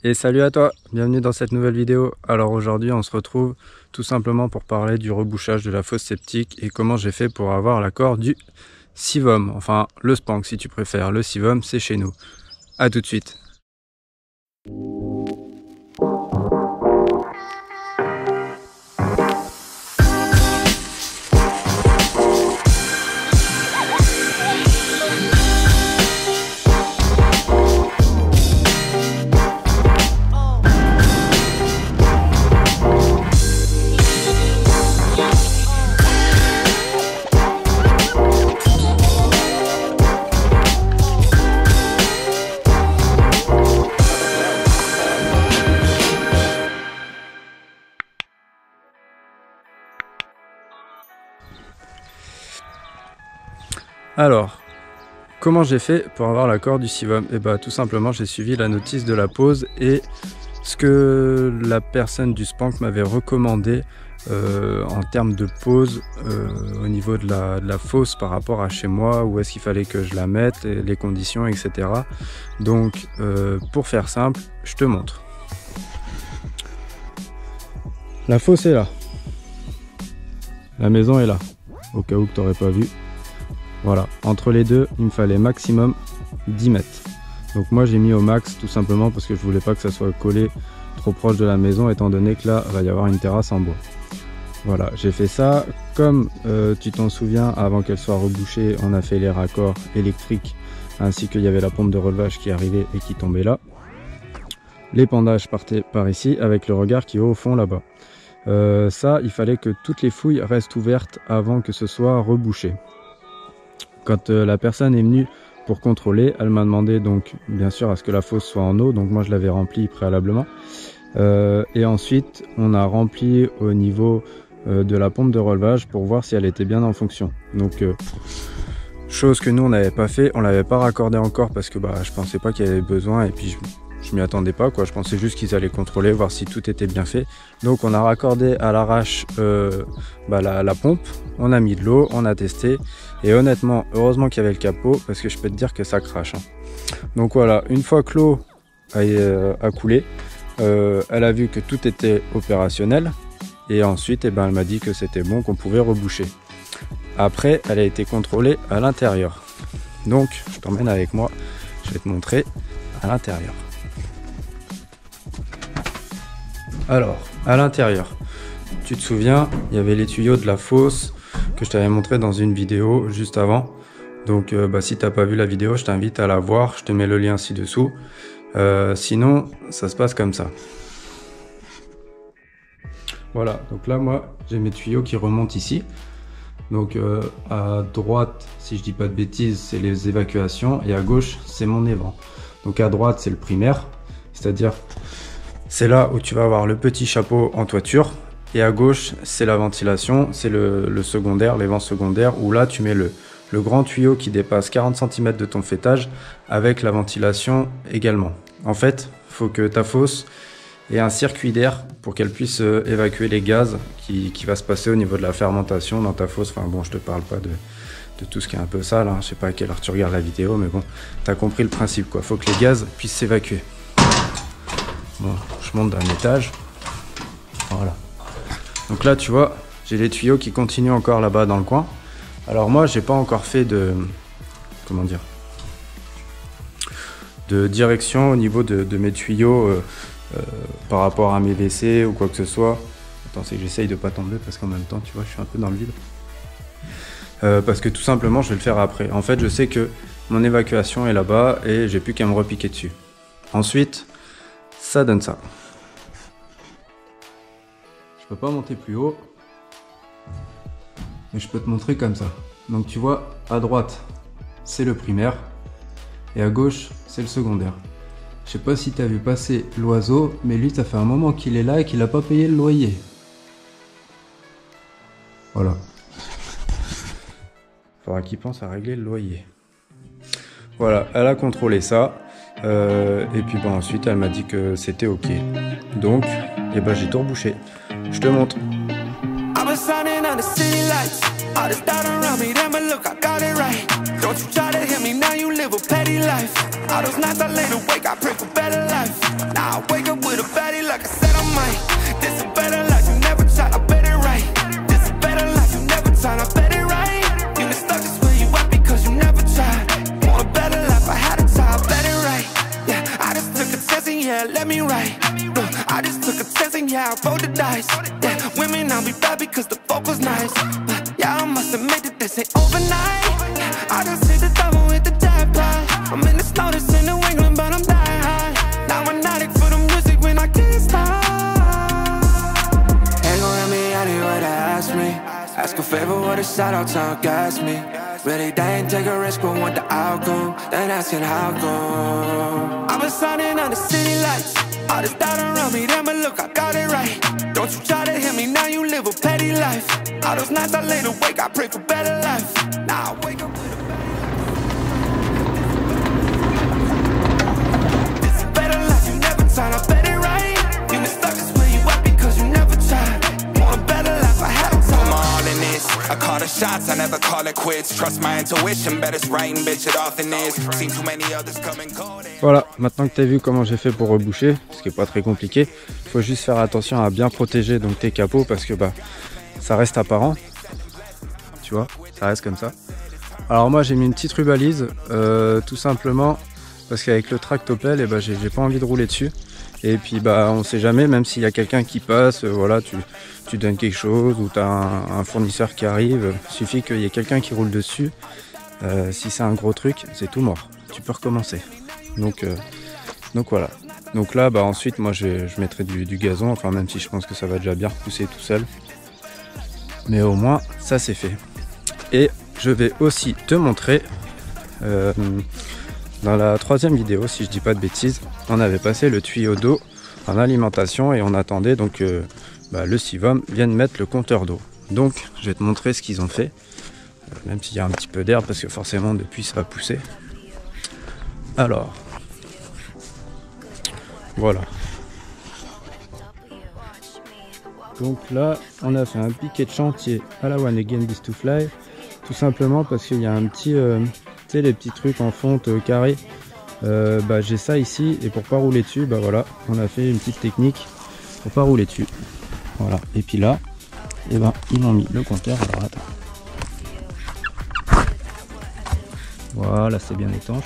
Et salut à toi, bienvenue dans cette nouvelle vidéo. Alors aujourd'hui on se retrouve tout simplement pour parler du rebouchage de la fosse septique et comment j'ai fait pour avoir l'accord du Sivom, enfin le Spank si tu préfères. Le Sivom c'est chez nous. A tout de suite. Alors, comment j'ai fait pour avoir l'accord du Sivom? Et bah tout simplement j'ai suivi la notice de la pose et ce que la personne du Spank m'avait recommandé en termes de pose au niveau de la fosse par rapport à chez moi, où est-ce qu'il fallait que je la mette, les conditions, etc. Donc pour faire simple, je te montre. La fosse est là. La maison est là, au cas où tu n'aurais pas vu. Voilà, entre les deux, il me fallait maximum 10 mètres. Donc moi j'ai mis au max tout simplement parce que je voulais pas que ça soit collé trop proche de la maison, étant donné que là, il va y avoir une terrasse en bois. Voilà, j'ai fait ça. Comme tu t'en souviens, avant qu'elle soit rebouchée, on a fait les raccords électriques, ainsi qu'il y avait la pompe de relevage qui arrivait et qui tombait là. L'épandage partait par ici, avec le regard qui est au fond là-bas. Ça, il fallait que toutes les fouilles restent ouvertes avant que ce soit rebouché. Quand la personne est venue pour contrôler, elle m'a demandé donc bien sûr à ce que la fosse soit en eau, donc moi je l'avais remplie préalablement. Et ensuite on a rempli au niveau de la pompe de relevage pour voir si elle était bien en fonction. Donc chose que nous on n'avait pas fait, on l'avait pas raccordé encore parce que je pensais pas qu'il y avait besoin et puis je m'y attendais pas quoi, je pensais juste qu'ils allaient contrôler, voir si tout était bien fait. Donc on a raccordé à l'arrache la pompe, on a mis de l'eau, on a testé et honnêtement, heureusement qu'il y avait le capot parce que je peux te dire que ça crache. Donc voilà, une fois que l'eau a coulé, elle a vu que tout était opérationnel et ensuite elle m'a dit que c'était bon, qu'on pouvait reboucher. Après, elle a été contrôlée à l'intérieur. Donc je t'emmène avec moi, je vais te montrer à l'intérieur. Alors, à l'intérieur, tu te souviens, il y avait les tuyaux de la fosse que je t'avais montré dans une vidéo juste avant. Donc, si tu n'as pas vu la vidéo, je t'invite à la voir. Je te mets le lien ci-dessous. Sinon, ça se passe comme ça. Voilà, donc là, moi, j'ai mes tuyaux qui remontent ici. Donc, à droite, si je dis pas de bêtises, c'est les évacuations. Et à gauche, c'est mon évent. Donc, à droite, c'est le primaire. C'est-à-dire... c'est là où tu vas avoir le petit chapeau en toiture et à gauche c'est la ventilation, c'est le secondaire, les vents secondaires où là tu mets le grand tuyau qui dépasse 40 cm de ton fêtage avec la ventilation également. En fait, il faut que ta fosse ait un circuit d'air pour qu'elle puisse évacuer les gaz qui va se passer au niveau de la fermentation dans ta fosse. Enfin bon, je te parle pas de tout ce qui est un peu sale, hein. Je sais pas à quelle heure tu regardes la vidéo, mais bon, tu as compris le principe quoi. Faut que les gaz puissent s'évacuer. Bon, je monte d'un étage. Voilà. Donc là, tu vois, j'ai les tuyaux qui continuent encore là-bas dans le coin. Alors moi, j'ai pas encore fait de... comment dire, de direction au niveau de mes tuyaux par rapport à mes WC ou quoi que ce soit. Attends, c'est que j'essaye de pas tomber parce qu'en même temps, tu vois, je suis un peu dans le vide. Parce que tout simplement, je vais le faire après. En fait, je sais que mon évacuation est là-bas et j'ai plus qu'à me repiquer dessus. Ensuite... ça donne ça. Je peux pas monter plus haut, mais je peux te montrer comme ça. Donc tu vois, à droite, c'est le primaire, et à gauche, c'est le secondaire. Je sais pas si tu as vu passer l'oiseau, mais lui, ça fait un moment qu'il est là et qu'il n'a pas payé le loyer. Voilà. Faudra qu'il pense à régler le loyer. Voilà, elle a contrôlé ça. Et puis ensuite elle m'a dit que c'était ok. Donc j'ai tout rebouché. Je te montre. yeah, let me write. I just took a test and yeah, I rolled the dice. Yeah, women, I'll be bad because the vocal's nice. Yeah, I must admit that this ain't overnight. I just hit the double with the jackpot. I'm in the snow, this in New England, but I'm dying high. Now I'm addict for the music when I can't stop. Ain't gon' let me out here what they ask me. Ask a favor or a shout out, time gas me. Really, they ain't take a risk, but want the outcome. Then asking how come. I've been signing on the city lights. All this doubt around me, then but look, I got it right. Don't you try to hit me, now you live a petty life. All those nights I laid awake, I pray for better life. Now I wake up with a it's a better life, you never tried, I bet it right. You been stuck just where you at because you never tried. Want a better life, I had a time. I'm all in this, I call the shots, I never call it quits. Trust my intuition, better writing, bitch, it often is. Seen too many others come and go. Voilà, maintenant que tu as vu comment j'ai fait pour reboucher, ce qui est pas très compliqué, il faut juste faire attention à bien protéger donc tes capots parce que bah ça reste apparent, tu vois, ça reste comme ça. Alors moi j'ai mis une petite rubalise, tout simplement parce qu'avec le tractopelle, j'ai pas envie de rouler dessus. Et puis bah on sait jamais, même s'il y a quelqu'un qui passe, voilà, tu donnes quelque chose ou tu as un fournisseur qui arrive, il suffit qu'il y ait quelqu'un qui roule dessus. Si c'est un gros truc, c'est tout mort, tu peux recommencer. Donc voilà. Donc là bah ensuite moi je mettrai du gazon, enfin même si je pense que ça va déjà bien repousser tout seul. Mais au moins ça c'est fait. Et je vais aussi te montrer dans la troisième vidéo, si je dis pas de bêtises, on avait passé le tuyau d'eau en alimentation et on attendait donc que le Sivom vienne mettre le compteur d'eau. Donc je vais te montrer ce qu'ils ont fait, même s'il y a un petit peu d'herbe parce que forcément depuis ça va pousser. Alors, voilà. Donc là, on a fait un piquet de chantier à la One Again This to Fly, tout simplement parce qu'il y a un petit, tu sais, les petits trucs en fonte carré. J'ai ça ici et pour pas rouler dessus, voilà, on a fait une petite technique pour pas rouler dessus. Voilà. Et puis là, ils m'ont mis le compteur. Alors attends. Voilà, c'est bien étanche.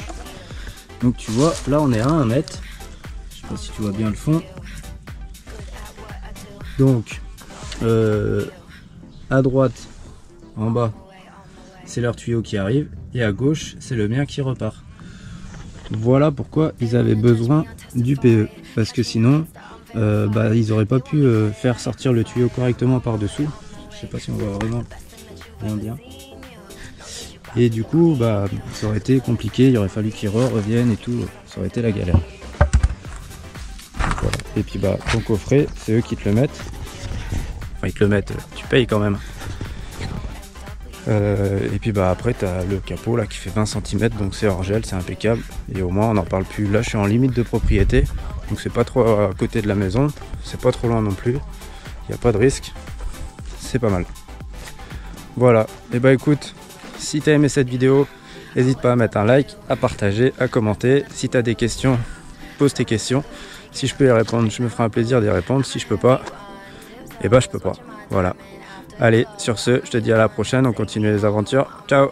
Donc tu vois, là on est à 1 mètre. Je sais pas si tu vois bien le fond. Donc à droite, en bas, c'est leur tuyau qui arrive. Et à gauche, c'est le mien qui repart. Voilà pourquoi ils avaient besoin du PE. Parce que sinon, ils n'auraient pas pu faire sortir le tuyau correctement par-dessous. Je sais pas si on voit vraiment bien. Et du coup, ça aurait été compliqué, il aurait fallu qu'ils reviennent et tout, ça aurait été la galère. Voilà. Et puis ton coffret, c'est eux qui te le mettent. Enfin, ils te le mettent, tu payes quand même. Et puis après, tu as le capot là qui fait 20 cm, donc c'est hors gel, c'est impeccable. Et au moins, on n'en parle plus. Là, je suis en limite de propriété, donc c'est pas trop à côté de la maison, c'est pas trop loin non plus. Il n'y a pas de risque, c'est pas mal. Voilà, et écoute. Si tu as aimé cette vidéo, n'hésite pas à mettre un like, à partager, à commenter. Si tu as des questions, pose tes questions. Si je peux y répondre, je me ferai un plaisir d'y répondre. Si je peux pas, je peux pas. Voilà. Allez, sur ce, je te dis à la prochaine, on continue les aventures. Ciao!